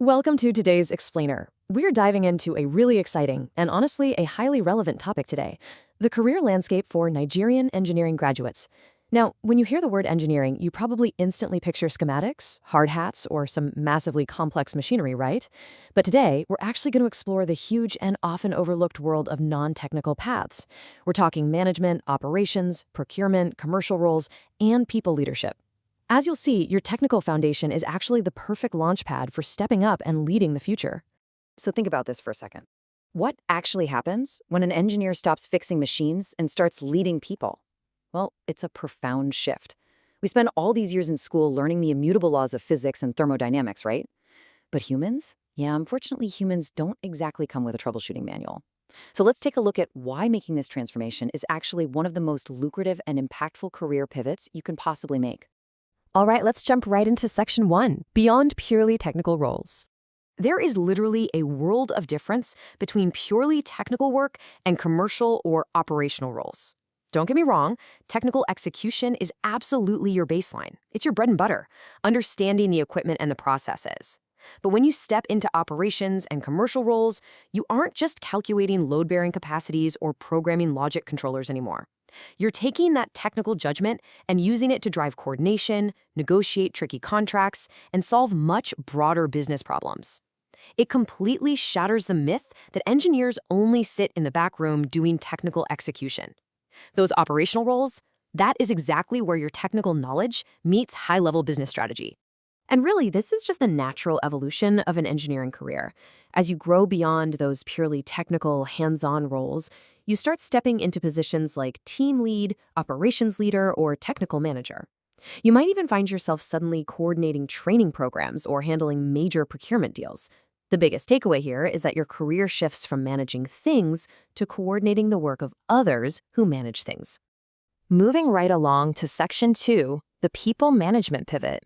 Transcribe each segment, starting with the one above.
Welcome to today's Explainer. We're diving into a really exciting and honestly a highly relevant topic today, the career landscape for Nigerian engineering graduates. Now, when you hear the word engineering, you probably instantly picture schematics, hard hats, or some massively complex machinery, right? But today, we're actually going to explore the huge and often overlooked world of non-technical paths. We're talking management, operations, procurement, commercial roles, and people leadership. As you'll see, your technical foundation is actually the perfect launchpad for stepping up and leading the future. So think about this for a second. What actually happens when an engineer stops fixing machines and starts leading people? Well, it's a profound shift. We spend all these years in school learning the immutable laws of physics and thermodynamics, right? But humans? Yeah, unfortunately, humans don't exactly come with a troubleshooting manual. So let's take a look at why making this transformation is actually one of the most lucrative and impactful career pivots you can possibly make. All right, let's jump right into Section 1, Beyond Purely Technical Roles. There is literally a world of difference between purely technical work and commercial or operational roles. Don't get me wrong, technical execution is absolutely your baseline. It's your bread and butter, understanding the equipment and the processes. But when you step into operations and commercial roles, you aren't just calculating load-bearing capacities or programming logic controllers anymore. You're taking that technical judgment and using it to drive coordination, negotiate tricky contracts, and solve much broader business problems. It completely shatters the myth that engineers only sit in the back room doing technical execution. Those operational roles, that is exactly where your technical knowledge meets high-level business strategy. And really, this is just the natural evolution of an engineering career. As you grow beyond those purely technical, hands-on roles, you start stepping into positions like team lead, operations leader, or technical manager. You might even find yourself suddenly coordinating training programs or handling major procurement deals. The biggest takeaway here is that your career shifts from managing things to coordinating the work of others who manage things. Moving right along to Section 2, the people management pivot.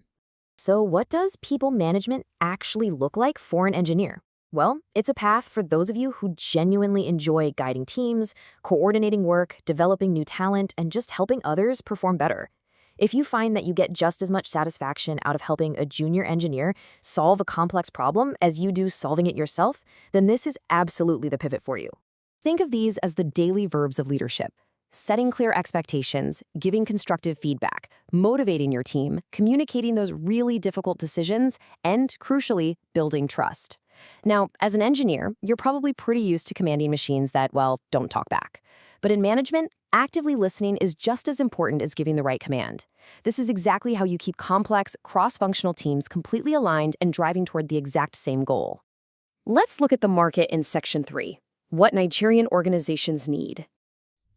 So what does people management actually look like for an engineer? Well, it's a path for those of you who genuinely enjoy guiding teams, coordinating work, developing new talent, and just helping others perform better. If you find that you get just as much satisfaction out of helping a junior engineer solve a complex problem as you do solving it yourself, then this is absolutely the pivot for you. Think of these as the daily verbs of leadership: setting clear expectations, giving constructive feedback, motivating your team, communicating those really difficult decisions, and, crucially, building trust. Now, as an engineer, you're probably pretty used to commanding machines that, well, don't talk back. But in management, actively listening is just as important as giving the right command. This is exactly how you keep complex, cross-functional teams completely aligned and driving toward the exact same goal. Let's look at the market in Section 3, what Nigerian organizations need.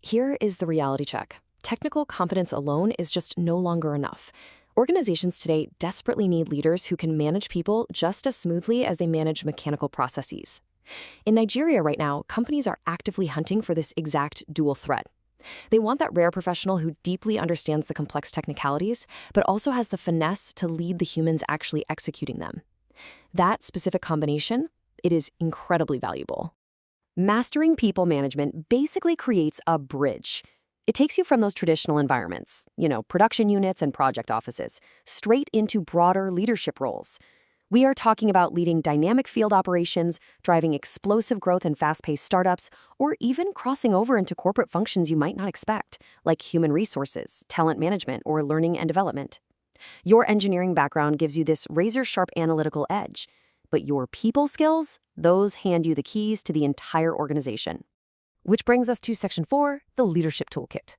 Here is the reality check. Technical competence alone is just no longer enough. Organizations today desperately need leaders who can manage people just as smoothly as they manage mechanical processes. In Nigeria right now, companies are actively hunting for this exact dual threat. They want that rare professional who deeply understands the complex technicalities, but also has the finesse to lead the humans actually executing them. That specific combination, it is incredibly valuable. Mastering people management basically creates a bridge. It takes you from those traditional environments, production units and project offices, straight into broader leadership roles. We are talking about leading dynamic field operations, driving explosive growth in fast-paced startups, or even crossing over into corporate functions you might not expect, like human resources, talent management, or learning and development. Your engineering background gives you this razor-sharp analytical edge, but your people skills, those hand you the keys to the entire organization. Which brings us to Section 4, the Leadership Toolkit.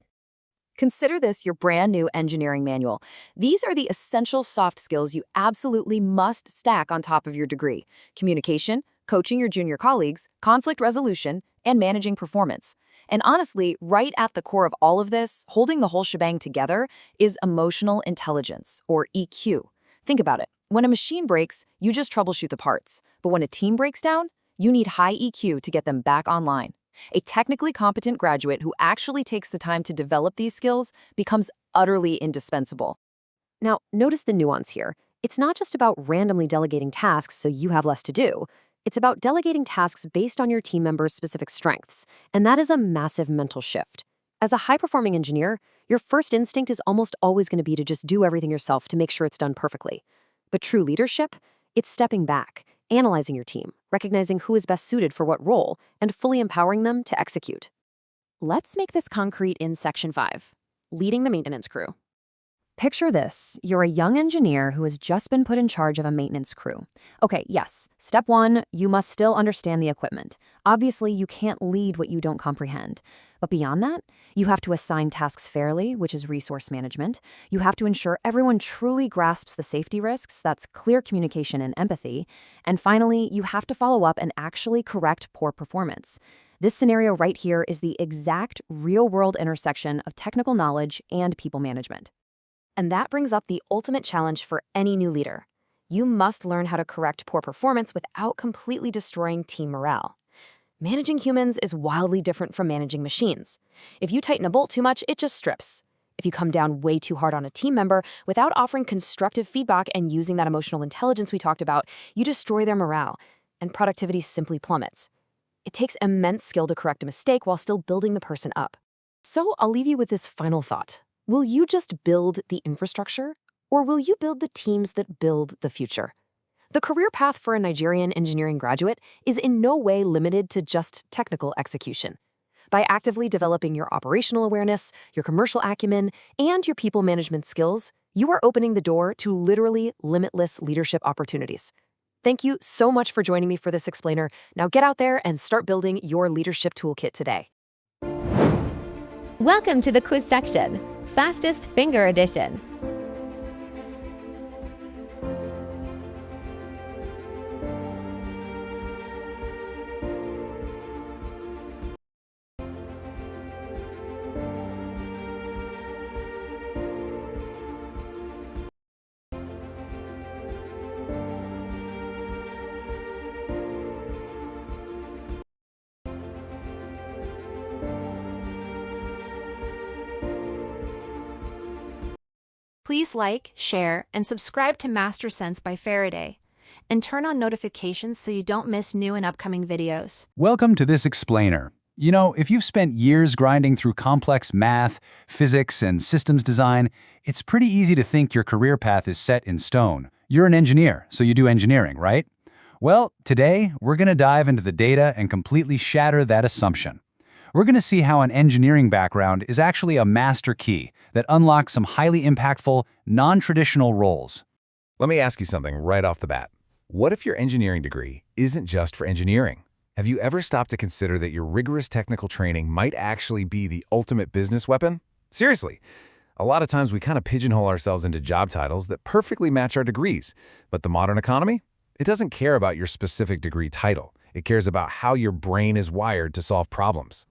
Consider this your brand new engineering manual. These are the essential soft skills you absolutely must stack on top of your degree: communication, coaching your junior colleagues, conflict resolution, and managing performance. And honestly, right at the core of all of this, holding the whole shebang together, is emotional intelligence, or EQ. Think about it. When a machine breaks, you just troubleshoot the parts. But when a team breaks down, you need high EQ to get them back online. A technically competent graduate who actually takes the time to develop these skills becomes utterly indispensable. Now, notice the nuance here. It's not just about randomly delegating tasks so you have less to do. It's about delegating tasks based on your team members' specific strengths, and that is a massive mental shift. As a high-performing engineer, your first instinct is almost always going to be to just do everything yourself to make sure it's done perfectly. But true leadership, it's stepping back. analyzing your team, recognizing who is best suited for what role, and fully empowering them to execute. Let's make this concrete in Section 5, leading the maintenance crew. Picture this. You're a young engineer who has just been put in charge of a maintenance crew. Okay, yes, step 1, you must still understand the equipment. Obviously, you can't lead what you don't comprehend. But beyond that, you have to assign tasks fairly, which is resource management. You have to ensure everyone truly grasps the safety risks, that's clear communication and empathy. And finally, you have to follow up and actually correct poor performance. This scenario right here is the exact real-world intersection of technical knowledge and people management. And that brings up the ultimate challenge for any new leader. You must learn how to correct poor performance without completely destroying team morale. Managing humans is wildly different from managing machines. If you tighten a bolt too much, it just strips. If you come down way too hard on a team member without offering constructive feedback and using that emotional intelligence we talked about, you destroy their morale, and productivity simply plummets. It takes immense skill to correct a mistake while still building the person up. So I'll leave you with this final thought. Will you just build the infrastructure, or will you build the teams that build the future? The career path for a Nigerian engineering graduate is in no way limited to just technical execution. By actively developing your operational awareness, your commercial acumen, and your people management skills, you are opening the door to literally limitless leadership opportunities. Thank you so much for joining me for this explainer. Now get out there and start building your leadership toolkit today. Welcome to the quiz section, Fastest Finger Edition. Please like, share, and subscribe to Master Sense by Faraday, and turn on notifications so you don't miss new and upcoming videos. Welcome to this explainer. You know, if you've spent years grinding through complex math, physics, and systems design, it's pretty easy to think your career path is set in stone. You're an engineer, so you do engineering, right? Well, today, we're going to dive into the data and completely shatter that assumption. We're going to see how an engineering background is actually a master key that unlocks some highly impactful, non-traditional roles. Let me ask you something right off the bat. What if your engineering degree isn't just for engineering? Have you ever stopped to consider that your rigorous technical training might actually be the ultimate business weapon? Seriously, a lot of times we kind of pigeonhole ourselves into job titles that perfectly match our degrees. But the modern economy? It doesn't care about your specific degree title. It cares about how your brain is wired to solve problems.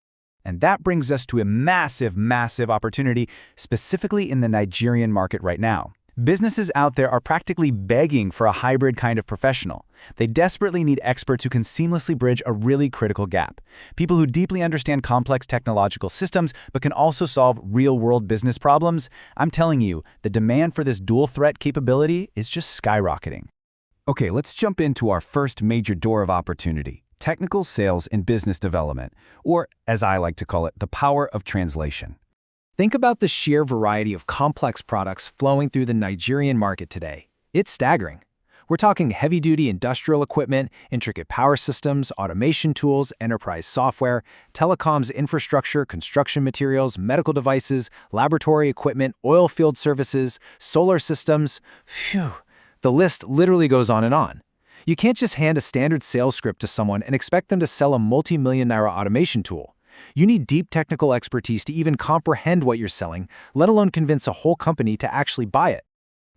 And that brings us to a massive, massive opportunity, specifically in the Nigerian market right now. Businesses out there are practically begging for a hybrid kind of professional. They desperately need experts who can seamlessly bridge a really critical gap. People who deeply understand complex technological systems but can also solve real-world business problems. I'm telling you, the demand for this dual-threat capability is just skyrocketing. Okay, let's jump into our first major door of opportunity. Technical sales and business development, or as I like to call it, the power of translation. Think about the sheer variety of complex products flowing through the Nigerian market today. It's staggering. We're talking heavy-duty industrial equipment, intricate power systems, automation tools, enterprise software, telecoms infrastructure, construction materials, medical devices, laboratory equipment, oil field services, solar systems. Phew, the list literally goes on and on. You can't just hand a standard sales script to someone and expect them to sell a multi-million naira automation tool. You need deep technical expertise to even comprehend what you're selling, let alone convince a whole company to actually buy it.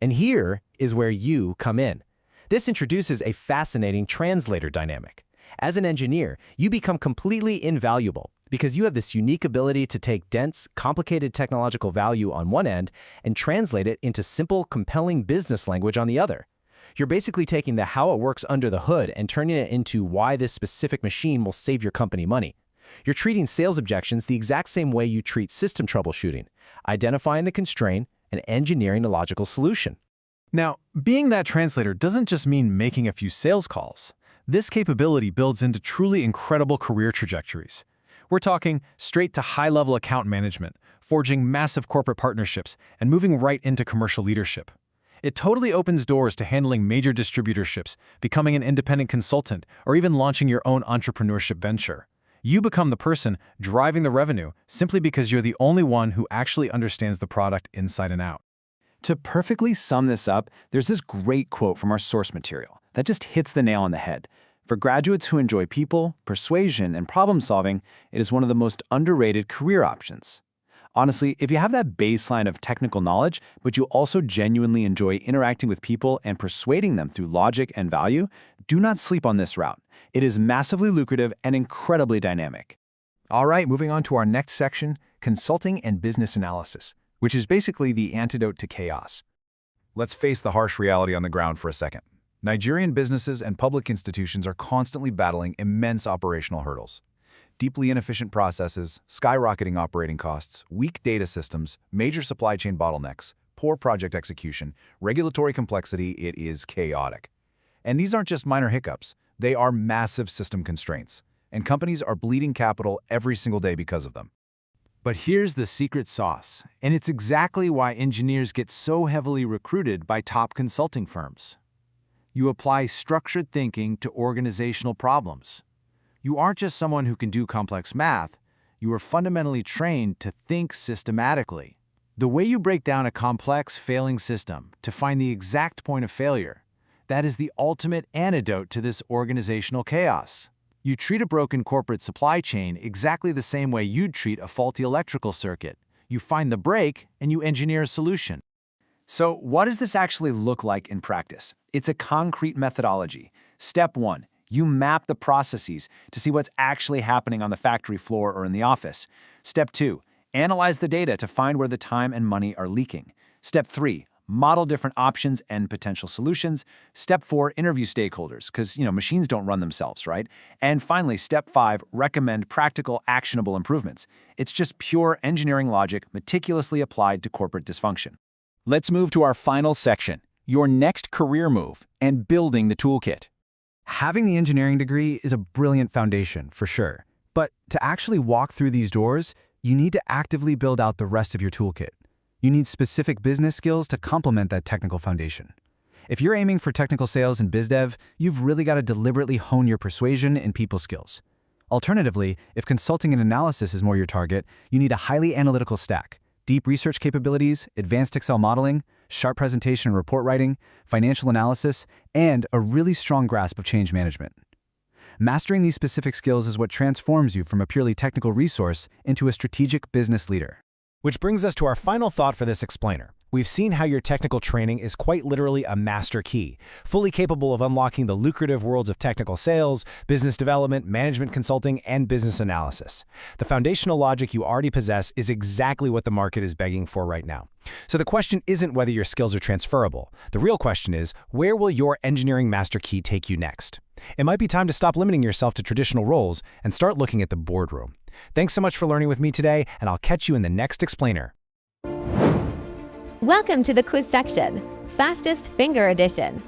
And here is where you come in. This introduces a fascinating translator dynamic. As an engineer, you become completely invaluable because you have this unique ability to take dense, complicated technological value on one end and translate it into simple, compelling business language on the other. You're basically taking the how it works under the hood and turning it into why this specific machine will save your company money. You're treating sales objections the exact same way you treat system troubleshooting, identifying the constraint and engineering a logical solution. Now, being that translator doesn't just mean making a few sales calls. This capability builds into truly incredible career trajectories. We're talking straight to high-level account management, forging massive corporate partnerships, and moving right into commercial leadership. It totally opens doors to handling major distributorships, becoming an independent consultant, or even launching your own entrepreneurship venture. You become the person driving the revenue simply because you're the only one who actually understands the product inside and out. To perfectly sum this up, there's this great quote from our source material that just hits the nail on the head. For graduates who enjoy people, persuasion, and problem solving, it is one of the most underrated career options. Honestly, if you have that baseline of technical knowledge, but you also genuinely enjoy interacting with people and persuading them through logic and value, do not sleep on this route. It is massively lucrative and incredibly dynamic. All right, moving on to our next section, consulting and business analysis, which is basically the antidote to chaos. Let's face the harsh reality on the ground for a second. Nigerian businesses and public institutions are constantly battling immense operational hurdles. Deeply inefficient processes, skyrocketing operating costs, weak data systems, major supply chain bottlenecks, poor project execution, regulatory complexity, it is chaotic. And these aren't just minor hiccups, they are massive system constraints, and companies are bleeding capital every single day because of them. But here's the secret sauce, and it's exactly why engineers get so heavily recruited by top consulting firms. You apply structured thinking to organizational problems. You aren't just someone who can do complex math, you are fundamentally trained to think systematically. The way you break down a complex, failing system to find the exact point of failure, that is the ultimate antidote to this organizational chaos. You treat a broken corporate supply chain exactly the same way you'd treat a faulty electrical circuit. You find the break and you engineer a solution. So what does this actually look like in practice? It's a concrete methodology. Step 1. You map the processes to see what's actually happening on the factory floor or in the office. Step 2. Analyze the data to find where the time and money are leaking. Step 3. Model different options and potential solutions. Step 4. Interview stakeholders, because machines don't run themselves, right? And finally, Step 5. Recommend practical, actionable improvements. It's just pure engineering logic meticulously applied to corporate dysfunction. Let's move to our final section, your next career move and building the toolkit. Having the engineering degree is a brilliant foundation, for sure. But to actually walk through these doors, you need to actively build out the rest of your toolkit. You need specific business skills to complement that technical foundation. If you're aiming for technical sales and biz dev, you've really got to deliberately hone your persuasion and people skills. Alternatively, if consulting and analysis is more your target, you need a highly analytical stack. Deep research capabilities, advanced Excel modeling, sharp presentation and report writing, financial analysis, and a really strong grasp of change management. Mastering these specific skills is what transforms you from a purely technical resource into a strategic business leader. Which brings us to our final thought for this explainer. We've seen how your technical training is quite literally a master key, fully capable of unlocking the lucrative worlds of technical sales, business development, management consulting, and business analysis. The foundational logic you already possess is exactly what the market is begging for right now. So the question isn't whether your skills are transferable. The real question is, where will your engineering master key take you next? It might be time to stop limiting yourself to traditional roles and start looking at the boardroom. Thanks so much for learning with me today, and I'll catch you in the next explainer. Welcome to the quiz section, Fastest Finger Edition.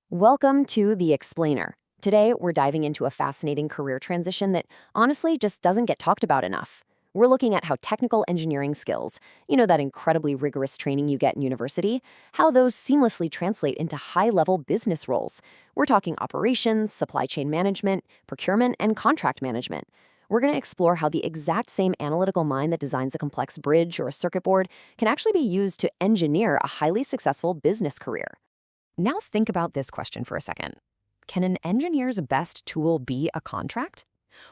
Welcome to The Explainer. Today, we're diving into a fascinating career transition that honestly just doesn't get talked about enough. We're looking at how technical engineering skills, that incredibly rigorous training you get in university, how those seamlessly translate into high-level business roles. We're talking operations, supply chain management, procurement, and contract management. We're going to explore how the exact same analytical mind that designs a complex bridge or a circuit board can actually be used to engineer a highly successful business career. Now think about this question for a second. Can an engineer's best tool be a contract?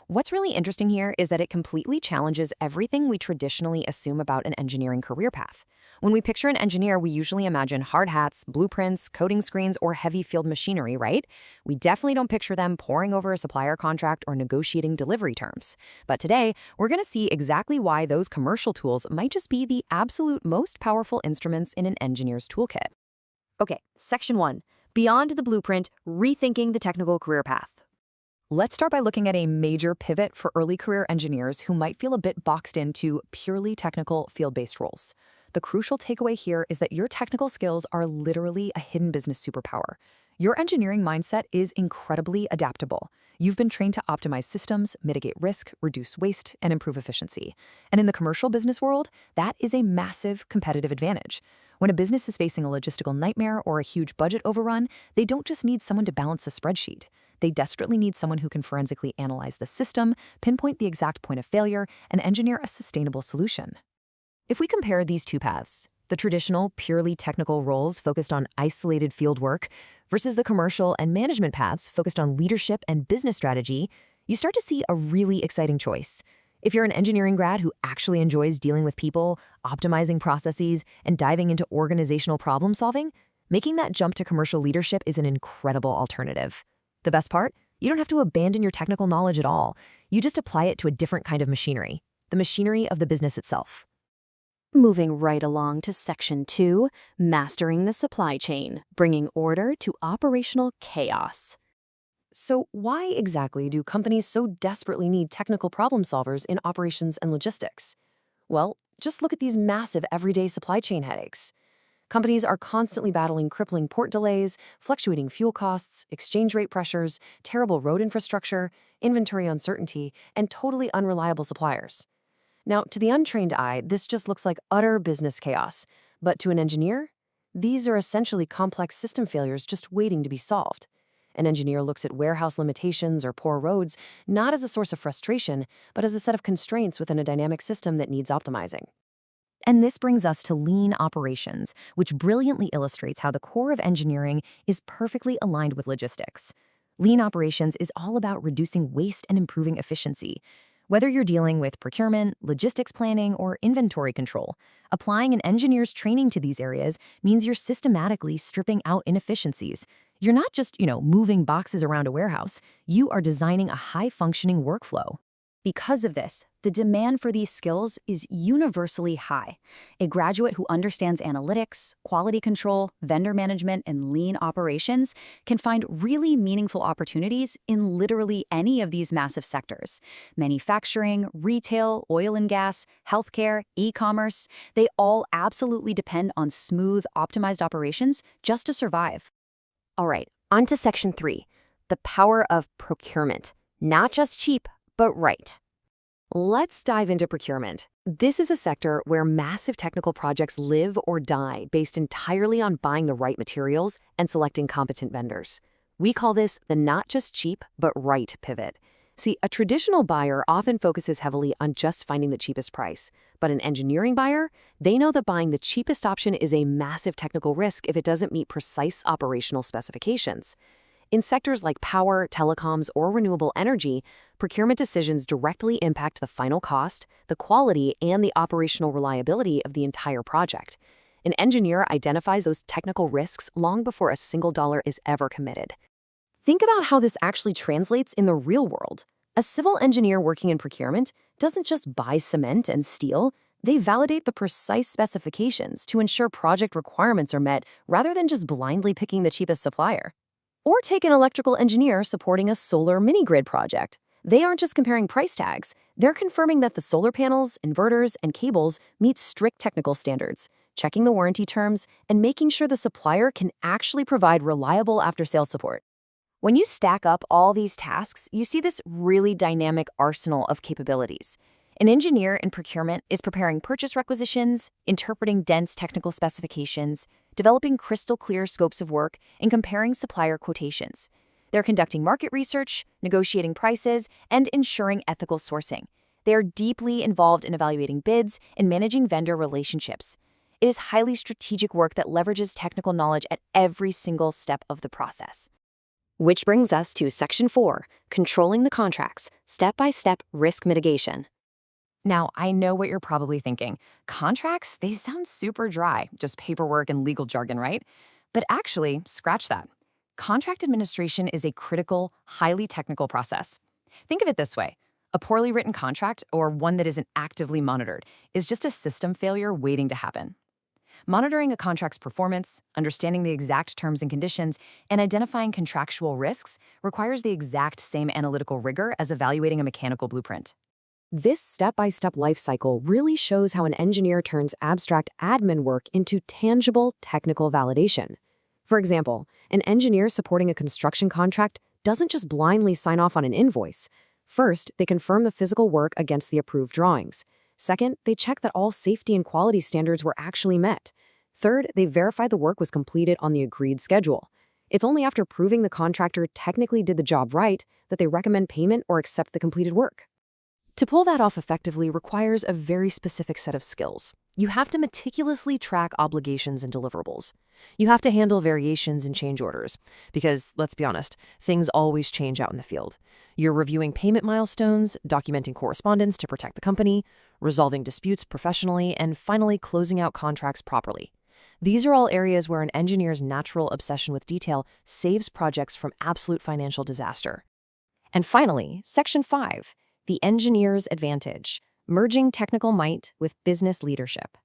What's really interesting here is that it completely challenges everything we traditionally assume about an engineering career path. When we picture an engineer, we usually imagine hard hats, blueprints, coding screens, or heavy field machinery, right? We definitely don't picture them poring over a supplier contract or negotiating delivery terms. But today, we're going to see exactly why those commercial tools might just be the absolute most powerful instruments in an engineer's toolkit. Okay, Section 1. Beyond the blueprint, rethinking the technical career path. Let's start by looking at a major pivot for early career engineers who might feel a bit boxed into purely technical field-based roles. The crucial takeaway here is that your technical skills are literally a hidden business superpower. Your engineering mindset is incredibly adaptable. You've been trained to optimize systems, mitigate risk, reduce waste, and improve efficiency. And in the commercial business world, that is a massive competitive advantage. When a business is facing a logistical nightmare or a huge budget overrun, they don't just need someone to balance a spreadsheet. They desperately need someone who can forensically analyze the system, pinpoint the exact point of failure, and engineer a sustainable solution. If we compare these two paths, the traditional, purely technical roles focused on isolated field work versus the commercial and management paths focused on leadership and business strategy, you start to see a really exciting choice. If you're an engineering grad who actually enjoys dealing with people, optimizing processes, and diving into organizational problem solving, making that jump to commercial leadership is an incredible alternative. The best part? You don't have to abandon your technical knowledge at all. You just apply it to a different kind of machinery, the machinery of the business itself. Moving right along to Section 2, Mastering the Supply Chain, Bringing Order to Operational Chaos. So why exactly do companies so desperately need technical problem solvers in operations and logistics? Well, just look at these massive everyday supply chain headaches. Companies are constantly battling crippling port delays, fluctuating fuel costs, exchange rate pressures, terrible road infrastructure, inventory uncertainty, and totally unreliable suppliers. Now, to the untrained eye, this just looks like utter business chaos. But to an engineer, these are essentially complex system failures just waiting to be solved. An engineer looks at warehouse limitations or poor roads not as a source of frustration, but as a set of constraints within a dynamic system that needs optimizing. And this brings us to lean operations, which brilliantly illustrates how the core of engineering is perfectly aligned with logistics. Lean operations is all about reducing waste and improving efficiency. Whether you're dealing with procurement, logistics planning, or inventory control, applying an engineer's training to these areas means you're systematically stripping out inefficiencies. You're not just, moving boxes around a warehouse. You are designing a high-functioning workflow. Because of this, the demand for these skills is universally high. A graduate who understands analytics, quality control, vendor management, and lean operations can find really meaningful opportunities in literally any of these massive sectors. Manufacturing, retail, oil and gas, healthcare, e-commerce, they all absolutely depend on smooth, optimized operations just to survive. All right, on to Section 3, the power of procurement. Not just cheap, but right. Let's dive into procurement. This is a sector where massive technical projects live or die based entirely on buying the right materials and selecting competent vendors. We call this the not just cheap, but right pivot. See, a traditional buyer often focuses heavily on just finding the cheapest price. But an engineering buyer, they know that buying the cheapest option is a massive technical risk if it doesn't meet precise operational specifications. In sectors like power, telecoms, or renewable energy, procurement decisions directly impact the final cost, the quality, and the operational reliability of the entire project. An engineer identifies those technical risks long before a single dollar is ever committed. Think about how this actually translates in the real world. A civil engineer working in procurement doesn't just buy cement and steel. They validate the precise specifications to ensure project requirements are met rather than just blindly picking the cheapest supplier. Or take an electrical engineer supporting a solar mini-grid project. They aren't just comparing price tags. They're confirming that the solar panels, inverters, and cables meet strict technical standards, checking the warranty terms, and making sure the supplier can actually provide reliable after-sales support. When you stack up all these tasks, you see this really dynamic arsenal of capabilities. An engineer in procurement is preparing purchase requisitions, interpreting dense technical specifications, developing crystal-clear scopes of work, and comparing supplier quotations. They're conducting market research, negotiating prices, and ensuring ethical sourcing. They are deeply involved in evaluating bids and managing vendor relationships. It is highly strategic work that leverages technical knowledge at every single step of the process. Which brings us to Section 4, Controlling the Contracts, Step-by-Step Risk Mitigation. Now, I know what you're probably thinking. Contracts, they sound super dry, just paperwork and legal jargon, right? But actually, scratch that. Contract administration is a critical, highly technical process. Think of it this way. A poorly written contract, or one that isn't actively monitored, is just a system failure waiting to happen. Monitoring a contract's performance, understanding the exact terms and conditions, and identifying contractual risks requires the exact same analytical rigor as evaluating a mechanical blueprint. This step-by-step life cycle really shows how an engineer turns abstract admin work into tangible technical validation. For example, an engineer supporting a construction contract doesn't just blindly sign off on an invoice. First, they confirm the physical work against the approved drawings. Second, they check that all safety and quality standards were actually met. Third, they verify the work was completed on the agreed schedule. It's only after proving the contractor technically did the job right that they recommend payment or accept the completed work. To pull that off effectively requires a very specific set of skills. You have to meticulously track obligations and deliverables. You have to handle variations and change orders, because, let's be honest, things always change out in the field. You're reviewing payment milestones, documenting correspondence to protect the company, resolving disputes professionally, and finally closing out contracts properly. These are all areas where an engineer's natural obsession with detail saves projects from absolute financial disaster. And finally, Section 5. The engineer's advantage, merging technical might with business leadership.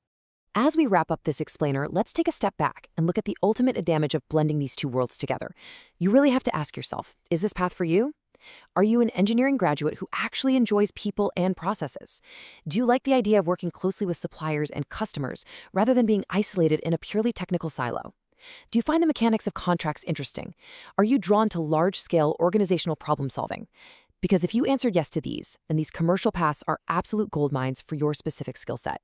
As we wrap up this explainer, let's take a step back and look at the ultimate advantage of blending these two worlds together. You really have to ask yourself, is this path for you? Are you an engineering graduate who actually enjoys people and processes? Do you like the idea of working closely with suppliers and customers rather than being isolated in a purely technical silo? Do you find the mechanics of contracts interesting? Are you drawn to large-scale organizational problem solving? Because if you answered yes to these, then these commercial paths are absolute gold mines for your specific skill set.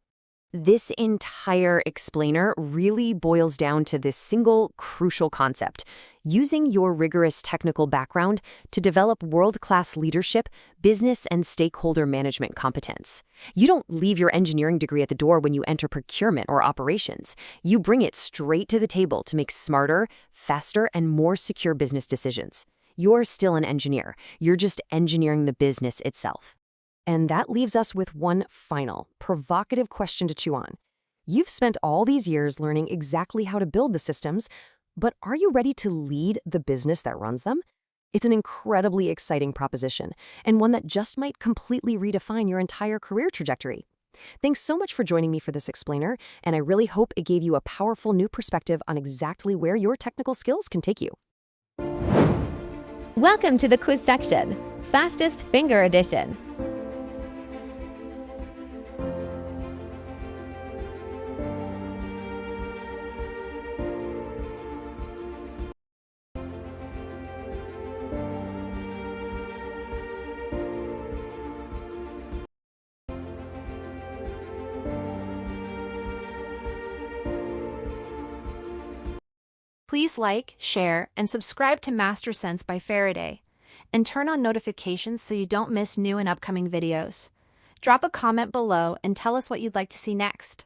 This entire explainer really boils down to this single crucial concept: using your rigorous technical background to develop world-class leadership, business, and stakeholder management competence. You don't leave your engineering degree at the door when you enter procurement or operations. You bring it straight to the table to make smarter, faster, and more secure business decisions. You're still an engineer. You're just engineering the business itself. And that leaves us with one final, provocative question to chew on. You've spent all these years learning exactly how to build the systems, but are you ready to lead the business that runs them? It's an incredibly exciting proposition, and one that just might completely redefine your entire career trajectory. Thanks so much for joining me for this explainer, and I really hope it gave you a powerful new perspective on exactly where your technical skills can take you. Welcome to the quiz section, Fastest Finger Edition. Please like, share, and subscribe to Master Sense by Faraday, and turn on notifications so you don't miss new and upcoming videos. Drop a comment below and tell us what you'd like to see next.